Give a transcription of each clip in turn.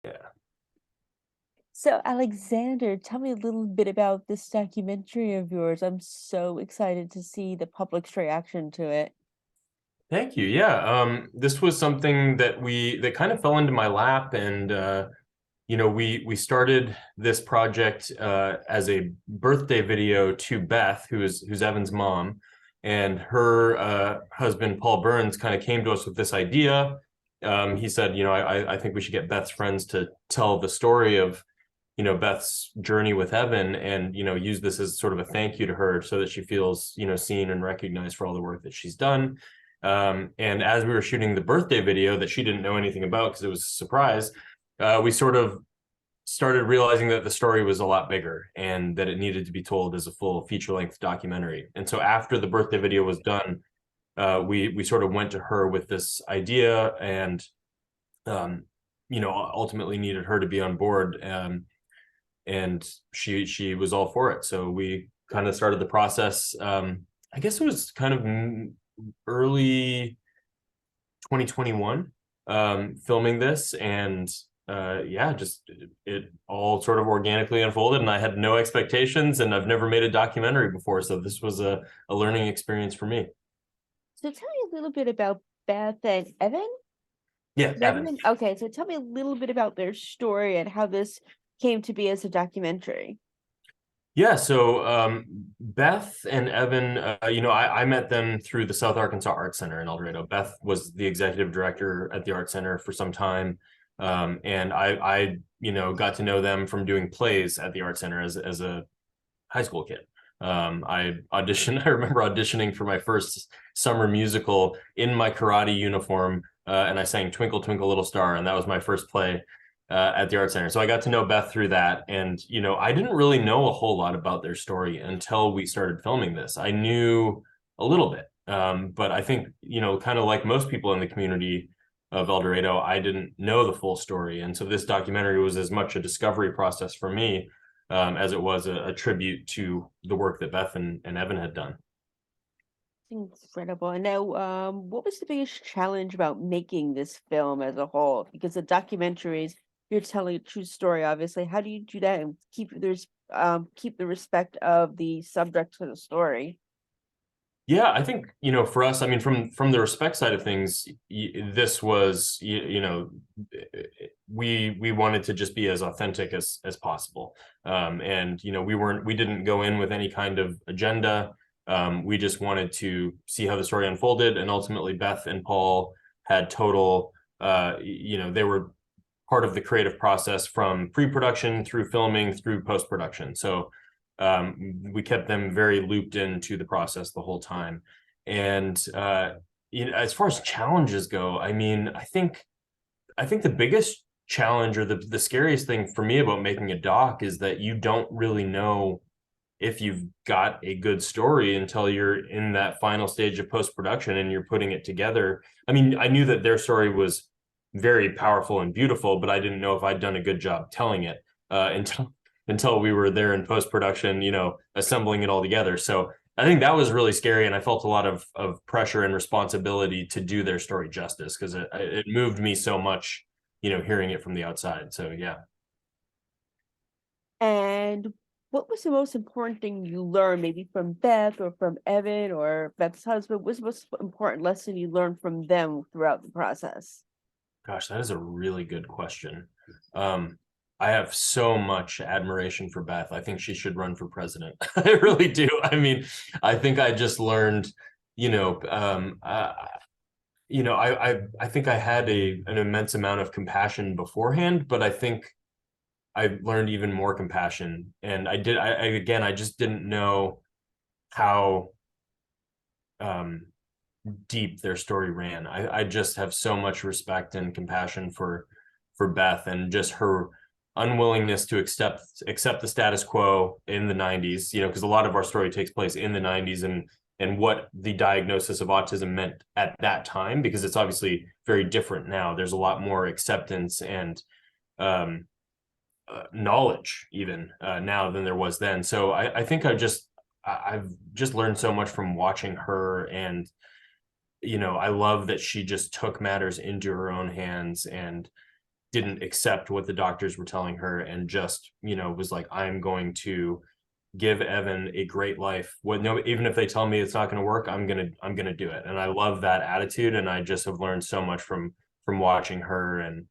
Yeah. So, Alexander, tell me a little bit about this documentary of yours. I'm so excited to see the public's reaction to it. Thank you. Yeah. This was something that kind of fell into my lap, and we started this project as a birthday video to Beth, who's Evan's mom, and her husband Paul Burns kind of came to us with this idea. He said, I think we should get Beth's friends to tell the story of Beth's journey with Evan, and use this as sort of a thank you to her, so that she feels seen and recognized for all the work that she's done. And as we were shooting the birthday video that she didn't know anything about because it was a surprise, we sort of started realizing that the story was a lot bigger and that it needed to be told as a full feature-length documentary. And so after the birthday video was done, we sort of went to her with this idea, and ultimately needed her to be on board. And she was all for it. So we kind of started the process. I guess it was kind of early 2021, filming this, and yeah, just it all sort of organically unfolded, and I had no expectations, and I've never made a documentary before, so this was a learning experience for me. So, tell me a little bit about Beth and Evan. Yeah, Is Evan. Evan? Okay, so tell me a little bit about their story and how this came to be as a documentary. Yeah, so Beth and Evan, I met them through the South Arkansas Art Center in El Dorado. Beth was the executive director at the Art Center for some time, and I got to know them from doing plays at the Art Center as a high school kid. I auditioned. I remember auditioning for my first summer musical in my karate uniform, and I sang "Twinkle Twinkle Little Star," and that was my first play at the Art Center. So I got to know Beth through that, and I didn't really know a whole lot about their story until we started filming this. I knew a little bit, but I think kind of like most people in the community of El Dorado, I didn't know the full story, and so this documentary was as much a discovery process for me as it was a tribute to the work that Beth and Evan had done. Incredible. And now, what was the biggest challenge about making this film as a whole? Because the documentaries, you're telling a true story, obviously. How do you do that and keep the respect of the subject to the story? Yeah, I think for us, I mean, from the respect side of things, this was we wanted to just be as authentic as possible, and we didn't go in with any kind of agenda. We just wanted to see how the story unfolded, and ultimately Beth and Paul had total, they were part of the creative process from pre-production through filming through post-production. So we kept them very looped into the process the whole time. And as far as challenges go, I mean, I think the biggest challenge, or the scariest thing for me about making a doc, is that you don't really know if you've got a good story until you're in that final stage of post production and you're putting it together. I mean, I knew that their story was very powerful and beautiful, but I didn't know if I'd done a good job telling it until we were there in post production, assembling it all together. So I think that was really scary, and I felt a lot of pressure and responsibility to do their story justice, because it moved me so much, hearing it from the outside. So yeah. And what was the most important thing you learned, maybe from Beth or from Evan or Beth's husband? What's the most important lesson you learned from them throughout the process? Gosh, that is a really good question. Um, I have so much admiration for Beth. I think she should run for president. I really do. I mean, I think I just learned, you know, I think I had an immense amount of compassion beforehand, but I think I learned even more compassion. And I just didn't know how um, deep their story ran. I just have so much respect and compassion for Beth, and just her unwillingness to accept the status quo in the 90s, because a lot of our story takes place in the 90s, and what the diagnosis of autism meant at that time, because it's obviously very different now. There's a lot more acceptance and um, knowledge even now than there was then. So I think I've just learned so much from watching her, and I love that she just took matters into her own hands, and didn't accept what the doctors were telling her and just, was like, I'm going to give Evan a great life. Even if they tell me it's not going to work, I'm gonna do it. And I love that attitude. And I just have learned so much from watching her. And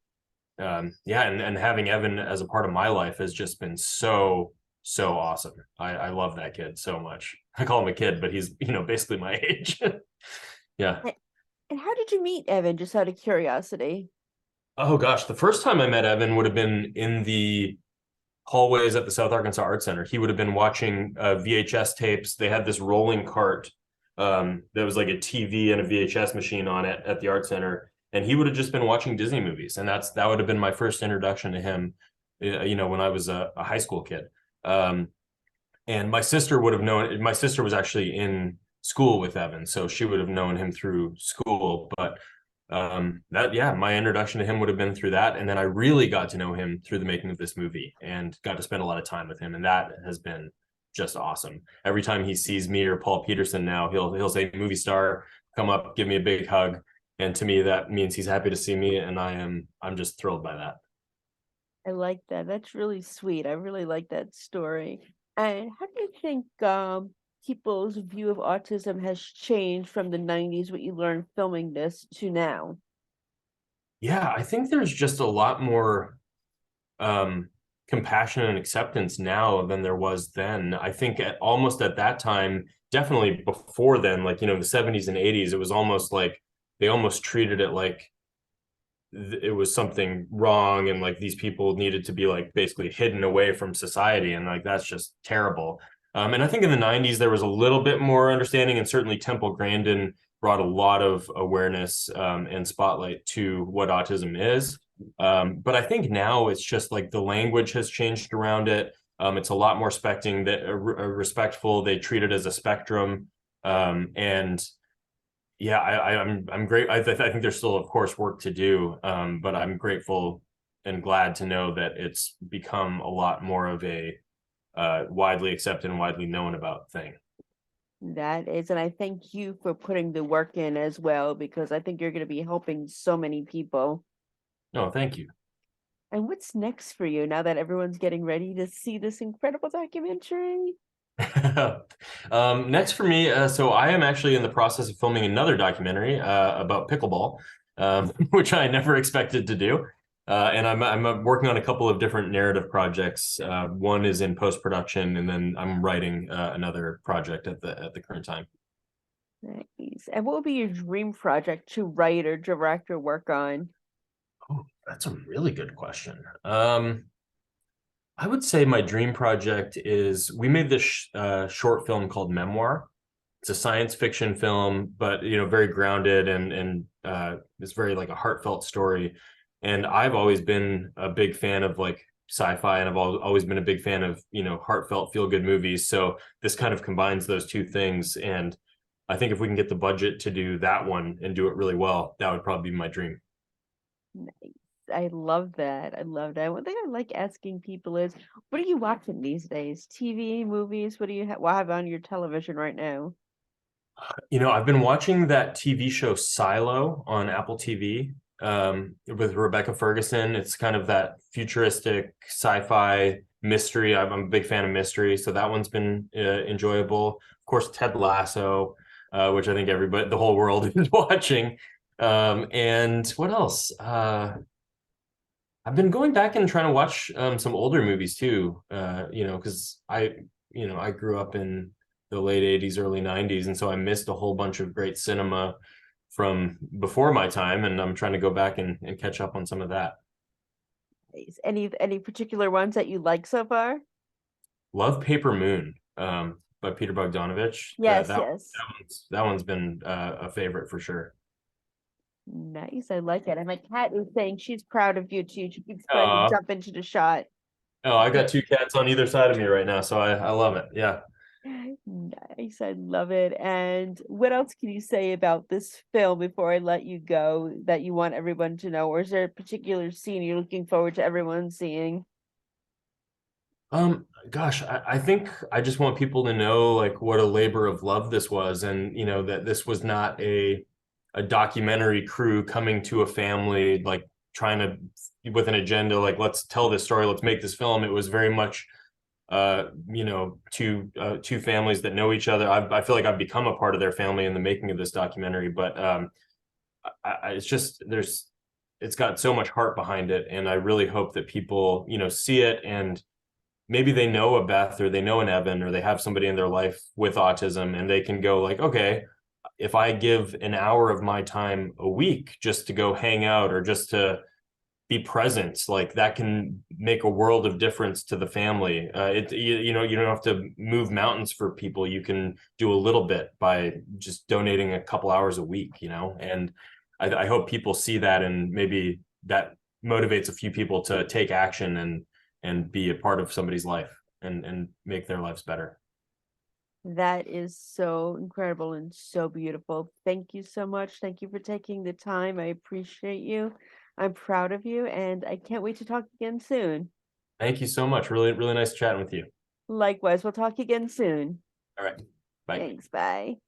yeah, and having Evan as a part of my life has just been so awesome. I love that kid so much. I call him a kid, but he's basically my age. Yeah. And how did you meet Evan, just out of curiosity? Oh gosh, the first time I met Evan would have been in the hallways at the South Arkansas Art Center. He would have been watching VHS tapes. They had this rolling cart that was like a TV and a VHS machine on it at the art center, and he would have just been watching Disney movies, and that would have been my first introduction to him. When I was a high school kid. And my sister would have known. My sister was actually in school with Evan, so she would have known him through school. But my introduction to him would have been through that, and then I really got to know him through the making of this movie and got to spend a lot of time with him, and that has been just awesome. Every time he sees me or Paul Peterson now, he'll say movie star, come up, give me a big hug, and to me that means he's happy to see me, and I'm just thrilled by that. I like that. That's really sweet. I really like that story. And how do you think people's view of autism has changed from the 90s, what you learned filming this, to now? Yeah, I think there's just a lot more compassion and acceptance now than there was then. I think almost at that time, definitely before then, like, the 70s and 80s, it was almost like they almost treated it like it was something wrong, and like these people needed to be like basically hidden away from society, and like that's just terrible. And I think in the 90s there was a little bit more understanding, and certainly Temple Grandin brought a lot of awareness and spotlight to what autism is. But I think now it's just like the language has changed around it. It's a lot more respectful. They treat it as a spectrum. And yeah, I'm great. I think there's still, of course, work to do, but I'm grateful and glad to know that it's become a lot more of a widely accepted and widely known about thing. That is, and I thank you for putting the work in as well, because I think you're going to be helping so many people. No, thank you. And what's next for you now that everyone's getting ready to see this incredible documentary? Next for me, so I am actually in the process of filming another documentary about pickleball, which I never expected to do. And I'm working on a couple of different narrative projects. One is in post-production, and then I'm writing another project at the current time. Nice. And what would be your dream project to write or direct or work on? Oh, that's a really good question. I would say my dream project is we made this short film called Memoir. It's a science fiction film, but very grounded, and it's very like a heartfelt story. And I've always been a big fan of like sci-fi, and I've always been a big fan of heartfelt feel good movies. So this kind of combines those two things, and I think if we can get the budget to do that one and do it really well, that would probably be my dream. Nice. I love that. I love that. One thing I like asking people is, what are you watching these days? TV, movies? What do you have on your television right now? I've been watching that TV show Silo on Apple TV with Rebecca Ferguson. It's kind of that futuristic sci-fi mystery. I'm a big fan of mystery, so that one's been enjoyable. Of course, Ted Lasso, which I think everybody, the whole world is watching. And what else? I've been going back and trying to watch some older movies too. Because I grew up in the late 80s, early 90s, and so I missed a whole bunch of great cinema from before my time, and I'm trying to go back and catch up on some of that. Nice. Any particular ones that you like so far? Love Paper Moon by Peter Bogdanovich. Yes, yes. That one's been a favorite for sure. Nice. I like it. And my cat is saying she's proud of you too. She keeps trying to Oh, jump into the shot. I got two cats on either side of me right now, so I love it. Yeah. Nice. I love it. And what else can you say about this film before I let you go that you want everyone to know? Or is there a particular scene you're looking forward to everyone seeing? Gosh, I think I just want people to know like what a labor of love this was, and that this was not a documentary crew coming to a family like trying to with an agenda, like let's tell this story, let's make this film. It was very much you know, two families that know each other. I feel like I've become a part of their family in the making of this documentary, but it's just it's got so much heart behind it, and I really hope that people, you know, see it, and maybe they know a Beth, or they know an Evan, or they have somebody in their life with autism, and they can go like, okay, if I give an hour of my time a week just to go hang out, or just to be present, like that can make a world of difference to the family. You know, you don't have to move mountains for people. You can do a little bit by just donating a couple hours a week, you know. And I hope people see that, and maybe that motivates a few people to take action and be a part of somebody's life, and make their lives better. That is so incredible and so beautiful. Thank you so much. Thank you for taking the time. I appreciate you. I'm proud of you, and I can't wait to talk again soon. Thank you so much. Really, really nice chatting with you. Likewise, we'll talk again soon. All right. Bye. Thanks. Bye.